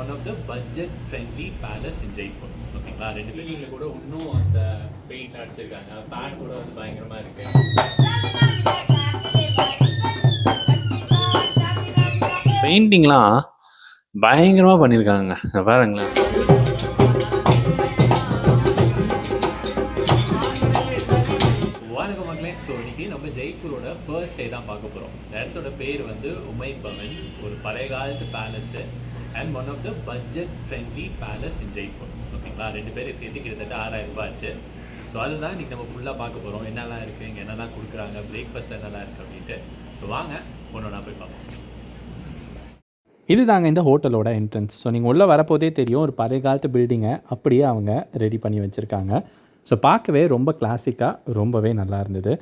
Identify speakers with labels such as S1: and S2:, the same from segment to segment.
S1: One of the budget friendly palace in Jaipur. ஓகேங்களா, 2 பில்டிங்கில் கூட இன்னும் அந்த பெயிண்ட் அடிச்சிருக்காங்க. ஃபேன் கூட வந்து பயங்கரமாக இருக்குது. பெயிண்டிங்லாம் பயங்கரமாக பண்ணியிருக்காங்க பாருங்களேன். வணக்கம் மக்களே. ஸோ இன்னைக்கு நம்ம ஜெய்ப்பூரோட ஃபர்ஸ்ட் டே தான் பார்க்க போகிறோம். இந்த இடத்தோட பேர் வந்து உமைத் பவன். ஒரு பழைய காலத்து palace and one of the budget friendly palace in Jaipur. ஓகேங்களா, 2 பேர் சேர்த்து கிட்டத்தட்ட 6000 ரூபாய் ஆச்சு. ஸோ அதுதான் இன்றைக்கி நம்ம ஃபுல்லாக பார்க்க போகிறோம். என்னெல்லாம் இருக்குது, இங்கே என்னெல்லாம் கொடுக்குறாங்க, பிரேக்ஃபாஸ்ட் என்னெல்லாம் இருக்குது அப்படின்ட்டு. ஸோ வாங்க ஒன்று ஒன்றா போய் பார்ப்போம்.
S2: இது தாங்க இந்த ஹோட்டலோட என்ட்ரன்ஸ். ஸோ நீங்கள் உள்ளே வரப்போதே தெரியும், ஒரு பழைய காலத்து பில்டிங்கை அப்படியே அவங்க ரெடி பண்ணி வச்சுருக்காங்க. ஸோ பார்க்கவே ரொம்ப கிளாசிக்காக ரொம்பவே நல்லா இருந்தது.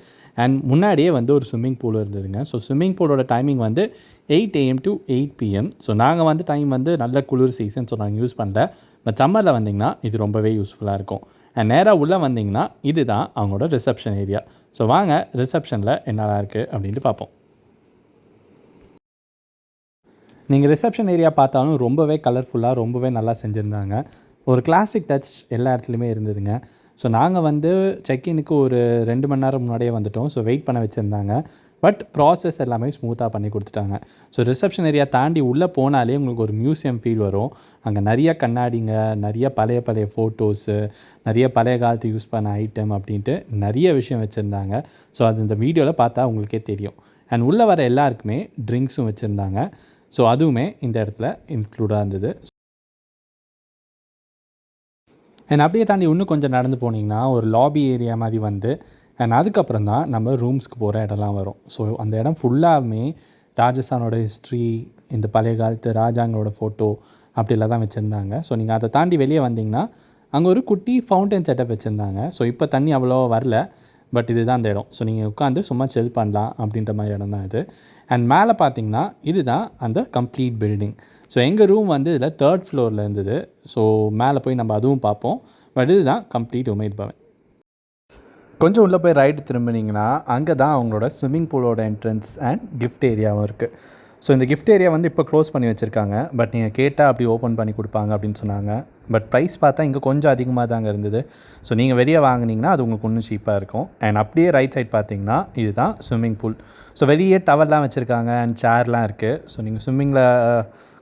S2: அண்ட் முன்னாடியே வந்து ஒரு ஸ்விம்மிங் பூல் இருந்ததுங்க. ஸோ ஸ்விம்மிங் பூலோட டைமிங் வந்து 8 AM to 8 PM. ஸோ நாங்கள் வந்து டைம் வந்து நல்ல குளிர் சீசன், ஸோ நாங்கள் யூஸ் பண்ணல. பட் சம்மரில் வந்திங்கன்னா இது ரொம்பவே யூஸ்ஃபுல்லாக இருக்கும். அண்ட் நேராக உள்ளே வந்திங்கன்னா இது தான் அவங்களோட ரிசப்ஷன் ஏரியா. ஸோ வாங்க ரிசப்ஷனில் என்னெல்லாம் இருக்குது அப்படின்ட்டு பார்ப்போம். நீங்கள் ரிசப்ஷன் ஏரியா பார்த்தாலும் ரொம்பவே கலர்ஃபுல்லாக ரொம்பவே நல்லா செஞ்சுருந்தாங்க. ஒரு கிளாசிக் டச் எல்லா இடத்துலையுமே இருந்ததுங்க. ஸோ நாங்கள் வந்து செக்இனுக்கு ஒரு 2 மணி நேரம் முன்னாடியே வந்துவிட்டோம். ஸோ வெயிட் பண்ண வச்சுருந்தாங்க. பட் ப்ராசஸ் எல்லாமே ஸ்மூத்தாக பண்ணி கொடுத்துட்டாங்க. ஸோ ரிசப்ஷன் ஏரியா தாண்டி உள்ளே போனாலே உங்களுக்கு ஒரு மியூசியம் ஃபீல் வரும். அங்கே நிறைய கண்ணாடிங்க, நிறைய பழைய ஃபோட்டோஸு, நிறைய பழைய காலத்து யூஸ் பண்ண ஐட்டம் அப்படின்ட்டு நிறைய விஷயம் வச்சுருந்தாங்க. ஸோ அது இந்த வீடியோவில் பார்த்தா உங்களுக்கே தெரியும். அண்ட் உள்ளே வர எல்லாருக்குமே ட்ரிங்க்ஸும் வச்சுருந்தாங்க. ஸோ அதுவுமே இந்த இடத்துல இன்க்ளூடாக இருந்தது. அண்ட் அப்படியே தாண்டி இன்னும் கொஞ்சம் நடந்து போனீங்கன்னா ஒரு லாபி ஏரியா மாதிரி வந்து அண்ட் அதுக்கப்புறம் தான் நம்ம ரூம்ஸ்க்கு போகிற இடம்லாம் வரும். ஸோ அந்த இடம் ஃபுல்லாகவே ராஜஸ்தானோட ஹிஸ்ட்ரி, இந்த பழைய காலத்து ராஜாங்களோட ஃபோட்டோ அப்படிலாம் தான் வச்சுருந்தாங்க. ஸோ நீங்கள் அதை தாண்டி வெளியே வந்தீங்கன்னா அங்கே ஒரு குட்டி ஃபவுண்டன் செட்டப் வச்சுருந்தாங்க. ஸோ இப்போ தண்ணி அவ்வளோ வரல, பட் இதுதான் அந்த இடம். ஸோ நீங்கள் உட்காந்து சும்மா செல் பண்ணலாம் அப்படின்ற மாதிரி இடம் தான் இது. அண்ட் மேலே பார்த்தீங்கன்னா இதுதான் அந்த கம்ப்ளீட் பில்டிங். ஸோ எங்கள் ரூம் வந்து இதில் 3rd ஃப்ளோரில் இருந்தது. ஸோ மேலே போய் நம்ம அதுவும் பார்ப்போம். பட் இதுதான் கம்ப்ளீட் உமைத் பவன். கொஞ்சம் உள்ளே போய் ரைட்டு திரும்பினீங்கன்னா அங்கே தான் அவங்களோட ஸ்விம்மிங் பூலோட என்ட்ரன்ஸ் அண்ட் கிஃப்ட் ஏரியாவும் இருக்குது. ஸோ இந்த கிஃப்ட் ஏரியா வந்து இப்போ க்ளோஸ் பண்ணி வச்சுருக்காங்க. பட் நீங்கள் கேட்டால் அப்படி ஓப்பன் பண்ணி கொடுப்பாங்க அப்படின்னு சொன்னாங்க. பட் ப்ரைஸ் பார்த்தா இங்கே கொஞ்சம் அதிகமாக தாங்க இருந்தது. ஸோ நீங்கள் வெளியே வாங்கினீங்கன்னா அது உங்களுக்கு இன்னும் சீப்பாக இருக்கும். அண்ட் அப்படியே ரைட் சைட் பார்த்தீங்கன்னா இதுதான் ஸ்விம்மிங் பூல். ஸோ வெளியே டவர்லாம் வச்சுருக்காங்க அண்ட் சேர்லாம் இருக்குது. ஸோ நீங்கள் ஸ்விம்மிங்கில்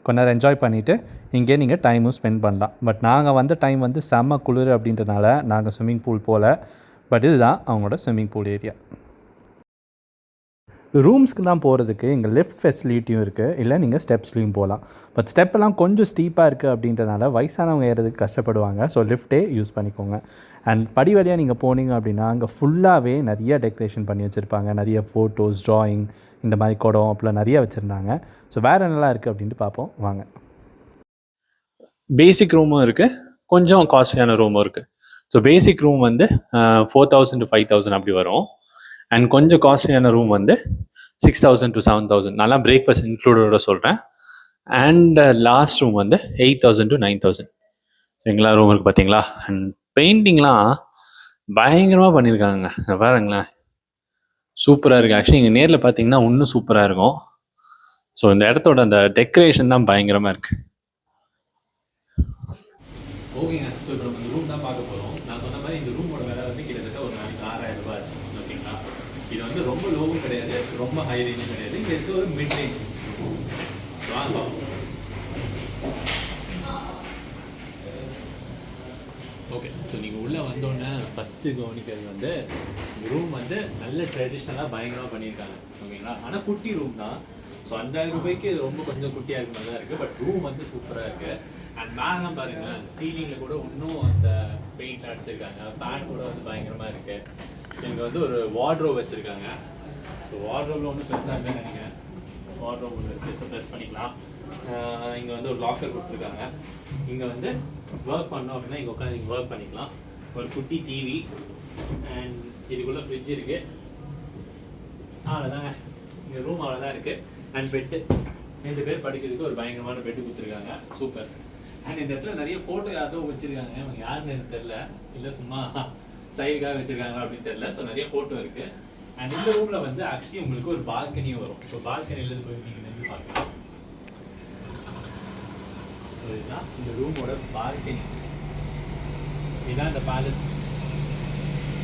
S2: கொஞ்ச நேரம் என்ஜாய் பண்ணிவிட்டு இங்கே நீங்கள் டைமும் ஸ்பெண்ட் பண்ணலாம். பட் நாங்கள் வந்த டைம் வந்து செம்ம குளிர் அப்படின்றனால நாங்கள் ஸ்விம்மிங் பூல் போகல. பட் இதுதான் அவங்களோட ஸ்விம்மிங் பூல் ஏரியா. ரூம்ஸ்க்கு தான் போகிறதுக்கு இங்கே லிஃப்ட் ஃபெசிலிட்டியும் இருக்குது, இல்லை நீங்கள் ஸ்டெப்ஸ்லேயும் போகலாம். பட் ஸ்டெப்பெல்லாம் கொஞ்சம் ஸ்டீப்பாக இருக்குது அப்படின்றனால வயசானவங்க ஏறதுக்கு கஷ்டப்படுவாங்க. ஸோ லிஃப்ட்டே யூஸ் பண்ணிக்கோங்க. அண்ட் படி வழியாக நீங்கள் போனீங்க அப்படின்னா அங்கே ஃபுல்லாகவே நிறைய டெக்கரேஷன் பண்ணி வச்சுருப்பாங்க. நிறைய ஃபோட்டோஸ், ட்ராயிங், இந்த மாதிரி குடம் அப்படிலாம் நிறைய வச்சுருந்தாங்க. ஸோ வேறு என்னெல்லாம் இருக்குது அப்படின்ட்டு பார்ப்போம் வாங்க.
S1: பேசிக் ரூமும் இருக்குது, கொஞ்சம் காஸ்ட்லியான ரூமும் இருக்குது. ஸோ பேசிக் ரூம் வந்து 4000 to 5000 அப்படி வரும். அண்ட் கொஞ்சம் காஸ்ட்லியான ரூம் வந்து 6000 to 7000. நல்லா பிரேக்ஃபாஸ்ட் இன்க்ளூடோட சொல்கிறேன். அண்ட் லாஸ்ட் ரூம் வந்து 8000 to 9000. சரிங்களா, ரூம் இருக்குது பார்த்தீங்களா. அண்ட் பெயிண்டிங்லாம் பயங்கரமாக பண்ணியிருக்காங்க பாருங்களேன், சூப்பராக இருக்குது. ஆக்சுவலி இங்கே நேரில் பார்த்தீங்கன்னா இன்னும் சூப்பராக இருக்கும். ஸோ இந்த இடத்தோட அந்த டெக்கரேஷன் தான் பயங்கரமாக இருக்குது. ஓகேங்க, ஸோ இப்போ நம்ம இந்த ரூம் தான் பார்க்க போகிறோம். நான் சொன்ன மாதிரி இந்த ரூமோட விலை வந்து கிட்டத்தட்ட ஒரு நாளைக்கு 6000 ரூபாய் ஆச்சு. ஓகேங்களா, இது வந்து ரொம்ப லோவும் கிடையாது, ரொம்ப ஹை ரேஞ்சும் கிடையாது. இங்கே இருக்க ஒரு மிட் ரேஞ்ச். வாங்க பார்ப்போம். ஓகே, ஸோ நீங்கள் உள்ளே வந்தோடனே ஃபஸ்ட்டு கவனிக்கிறது வந்து இந்த ரூம் வந்து நல்ல ட்ரெடிஷ்னலாக பயங்கரமாக பண்ணியிருக்காங்க. ஓகேங்களா, ஆனால் குட்டி ரூம் தான். ஸோ 5000 ரூபாய்க்கு இது ரொம்ப கொஞ்சம் குட்டியாக இருக்க மாதிரி தான் இருக்குது. பட் ரூம் வந்து சூப்பராக இருக்குது. அண்ட் மேலாம் பாருங்கள், சீலிங்கில் கூட இன்னும் அந்த பெயிண்ட் அடிச்சிருக்காங்க. ஃபேன் கூட வந்து பயங்கரமாக இருக்குது. ஸோ இங்கே வந்து ஒரு வார்ட்ரோப் வச்சுருக்காங்க. ஸோ வார்ட்ரோப்பில் ஒன்றும் பெருசாக இல்லைன்னு நினைக்கிறேன். வார்ட்ரோப் ஒன்று இருக்குது, ஸோ ப்ரெஸ் பண்ணிக்கலாம். இங்கே வந்து ஒரு லாக்கர் கொடுத்துருக்காங்க. இங்கே வந்து ஒர்க் பண்ணோம் அப்படின்னா இங்கே உட்காந்து இங்கே ஒர்க் பண்ணிக்கலாம். ஒரு குட்டி டிவி அண்ட் இதுக்குள்ளே ஃப்ரிட்ஜ் இருக்குது. அவ்வளோதாங்க, இங்கே ரூம் அவ்வளோதான் இருக்குது. அண்ட் பெட்டு, 2 பேர் படுக்கிறதுக்கு ஒரு பயங்கரமான பெட்டு கொடுத்துருக்காங்க. சூப்பர். அண்ட் இந்த இடத்துல நிறைய ஃபோட்டோ யாரோ வச்சுருக்காங்க. அவங்க யாருன்னு எனக்கு தெரில, இல்லை சும்மா சைடுக்காக வச்சுருக்காங்க அப்படின்னு தெரில. ஸோ நிறைய ஃபோட்டோ இருக்குது. அண்ட் இந்த ரூமில் வந்து ஆக்சுவலி உங்களுக்கு ஒரு பால்கனியும் வரும். ஸோ பால்கனிலேருந்து போய் நீங்கள் நின்று பார்க்கலாம். இதுதான் இந்த ரூமோட பால்கனி. இதுதான் இந்த பேலஸ்.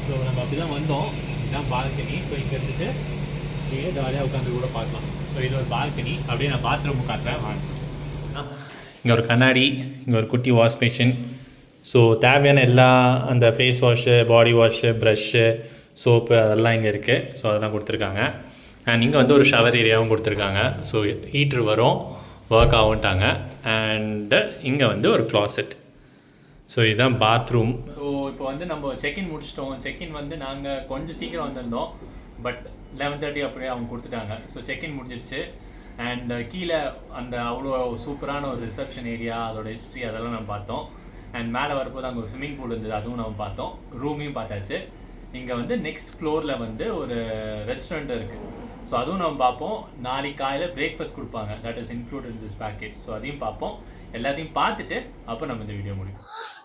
S1: ஸோ நம்ம அப்படி தான் வந்தோம். இதுதான் பால்கனி. ஸோ இங்கே இருந்துட்டு நீங்கள் ஜாலியாக உட்காந்து கூட பார்க்கலாம். ஸோ இது ஒரு பால்கனி. அப்படியே நான் பாத்ரூம் காட்டுறேன் வாங்க. இங்கே ஒரு கண்ணாடி, இங்கே ஒரு குட்டி வாஷ் பேஷன். ஸோ தேவையான எல்லா அந்த ஃபேஸ் வாஷு, பாடி வாஷு, ப்ரஷ்ஷு, சோப்பு அதெல்லாம் இங்கே இருக்குது. ஸோ அதெல்லாம் கொடுத்துருக்காங்க. அண்ட் இங்கே வந்து ஒரு ஷவர் ஏரியாவும் கொடுத்துருக்காங்க. ஸோ ஹீட்ரு வரும், ஒர்க் ஆகும்ட்டாங்க. அண்டு இங்கே வந்து ஒரு க்ளாசெட். ஸோ இதுதான் பாத்ரூம். ஸோ இப்போ வந்து நம்ம செக்இன் முடிச்சிட்டோம். செக்இன் வந்து நாங்கள் கொஞ்சம் சீக்கிரம் வந்திருந்தோம், பட் 11:30 அப்படியே அவங்க கொடுத்துட்டாங்க. ஸோ செக்இன் முடிஞ்சிருச்சு. அண்ட் கீழே அந்த அவ்வளோ சூப்பரான ஒரு ரிசப்ஷன் ஏரியா, அதோட ஹிஸ்ட்ரி அதெல்லாம் நம்ம பார்த்தோம். அண்ட் மேலே வரும்போது அங்கே ஒரு ஸ்விம்மிங் பூல் இருந்தது, அதுவும் நம்ம பார்த்தோம். ரூமையும் பார்த்தாச்சு. இங்கே வந்து நெக்ஸ்ட் ஃப்ளோரில் வந்து ஒரு ரெஸ்டாரண்ட் இருக்குது. ஸோ அதுவும் நம்ம பார்ப்போம். நாளைக்கு காலையில் பிரேக்ஃபாஸ்ட் கொடுப்பாங்க, that is included in this package. So அதையும் பார்ப்போம். எல்லாத்தையும் பார்த்துட்டு அப்போ நம்ம இந்த வீடியோ முடியும்.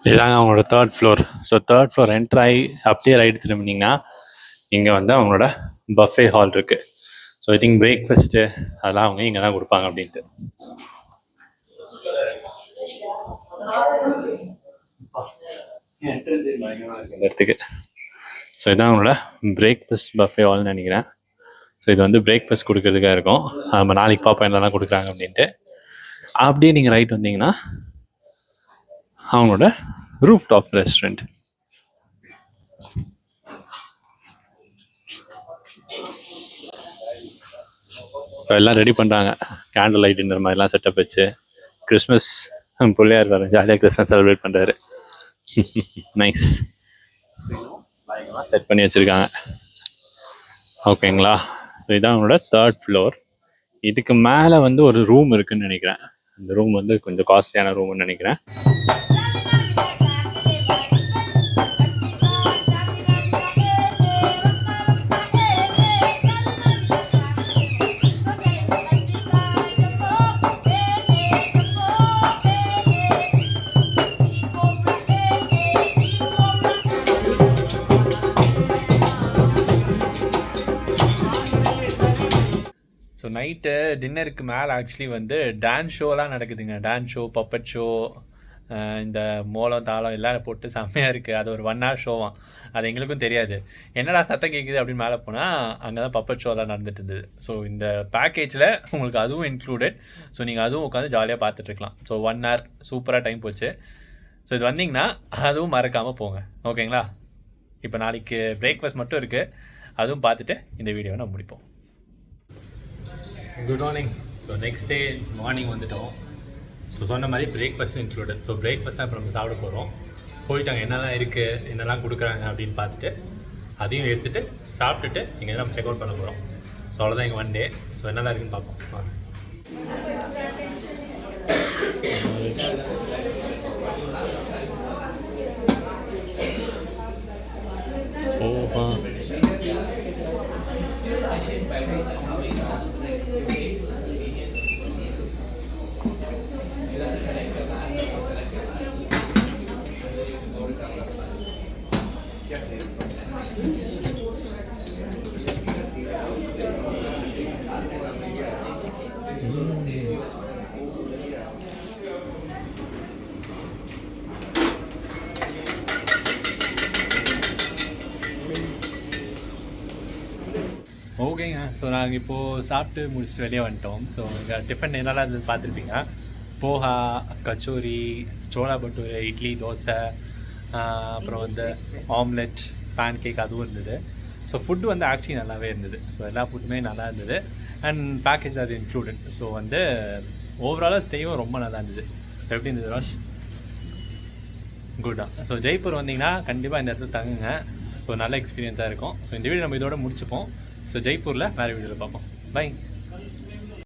S1: இதுதாங்க அவங்களோட 3rd floor. So 3rd floor enter ஆகி அப்படியே ரைட் திரும்பினீங்கன்னா இங்கே வந்து அவங்களோட பஃபே ஹால் இருக்குது. ஸோ ஐ திங்க் பிரேக்ஃபாஸ்ட்டு அதெல்லாம் அவங்க இங்கே தான் கொடுப்பாங்க அப்படின்ட்டு. இந்த இடத்துக்கு ஸோ இதான் அவங்களோட பிரேக்ஃபாஸ்ட் பஃபே ஹால்னு நினைக்கிறேன். ஸோ இது வந்து பிரேக்ஃபாஸ்ட் கொடுக்கறதுக்காக இருக்கும். நம்ம நாளைக்கு பார்ப்போம் என்னெல்லாம் கொடுக்குறாங்க அப்படின்ட்டு. அப்படியே நீங்கள் ரைட் வந்தீங்கன்னா அவங்களோட ரூஃப் டாப் ரெஸ்டாரண்ட். இப்போ எல்லாம் ரெடி பண்ணுறாங்க. கேண்டில் லைட் இந்த மாதிரிலாம் செட்டப் வச்சு கிறிஸ்மஸ் பிள்ளையார் வர ஜாலியாக கிறிஸ்மஸ் செலிப்ரேட் பண்ணுறாரு. நைஸ். செட் பண்ணி வச்சுருக்காங்க. ஓகேங்களா? இதுதான் அவங்களோட 3rd ஃப்ளோர். இதுக்கு மேலே வந்து ஒரு ரூம் இருக்குதுன்னு நினைக்கிறேன். அந்த ரூம் வந்து கொஞ்சம் காஸ்ட்லியான ரூம்னு நினைக்கிறேன். ஸோ நைட்டு டின்னருக்கு மேலே ஆக்சுவலி வந்து டான்ஸ் ஷோலாம் நடக்குதுங்க. டான்ஸ் ஷோ, பப்பட் ஷோ, இந்த மோளம் தாளம் எல்லாம் போட்டு செம்மையாக இருக்குது. அது ஒரு 1 hour ஷோவாம். அது எங்களுக்கும் தெரியாது. என்னடா சத்தம் கேட்குது அப்படின்னு மேலே போனால் அங்கே தான் பப்பட் ஷோலாம் நடந்துட்டு இருந்தது. ஸோ இந்த பேக்கேஜில் உங்களுக்கு அதுவும் இன்க்ளூடட். ஸோ நீங்கள் அதுவும் உட்காந்து ஜாலியாக பார்த்துட்ருக்கலாம். ஸோ 1 hour சூப்பராக டைம் போச்சு. ஸோ இது வந்தீங்கன்னா அதுவும் மறக்காமல் போங்க. ஓகேங்களா? இப்போ நாளைக்கு பிரேக்ஃபாஸ்ட் மட்டும் இருக்குது, அதுவும் பார்த்துட்டு இந்த வீடியோவை நம்ம முடிப்போம். Good morning. So next day morning வந்துட்டோம். ஸோ சொன்ன மாதிரி பிரேக்ஃபாஸ்ட்டும் இன்க்ளூடட். ஸோ பிரேக்ஃபாஸ்ட் தான் இப்போ நம்ம சாப்பிட போகிறோம். போயிட்டாங்க என்னெல்லாம் இருக்குது, என்னெல்லாம் கொடுக்குறாங்க அப்படின்னு பார்த்துட்டு அதையும் எடுத்துகிட்டு சாப்பிட்டுட்டு இங்கே நம்ம செக் அவுட் பண்ண போகிறோம். ஸோ அவ்வளோதான் எங்கள் 1 day. ஸோ என்னெல்லாம் இருக்குன்னு பார்ப்போம். ஓஹா. ஓகேங்க. ஸோ நாங்கள் இப்போது சாப்பிட்டு முடிச்சுட்டு வெளியே வந்துட்டோம். ஸோ இங்கே டிஃபன் என்னெல்லாம் இருந்தது பார்த்துருப்பீங்க. போஹா, கச்சோரி, சோளா பட்டூரு, இட்லி, தோசை, அப்புறம் வந்து ஆம்லெட், பேன் கேக் அதுவும் இருந்தது. ஸோ ஃபுட்டு வந்து ஆக்சுவலி நல்லாவே இருந்தது. ஸோ எல்லா ஃபுட்டுமே நல்லா இருந்தது. அண்ட் பேக்கேஜ் அது இன்க்ளூடட். ஸோ வந்து ஓவராலாக ஸ்டேயும் ரொம்ப நல்லா இருந்தது. எப்படி இருந்தது ரோஷ்? குட்டா. ஸோ ஜெய்ப்பூர் வந்தீங்கன்னா கண்டிப்பாக இந்த இடத்துல தங்குங்க. ஸோ நல்ல எக்ஸ்பீரியன்ஸாக இருக்கும். ஸோ இந்த வீடியோ நம்ம இதோட முடிச்சுப்போம். ஸோ ஜெய்ப்பூரில் வேறு வீடியோவில் பார்ப்போம். பை.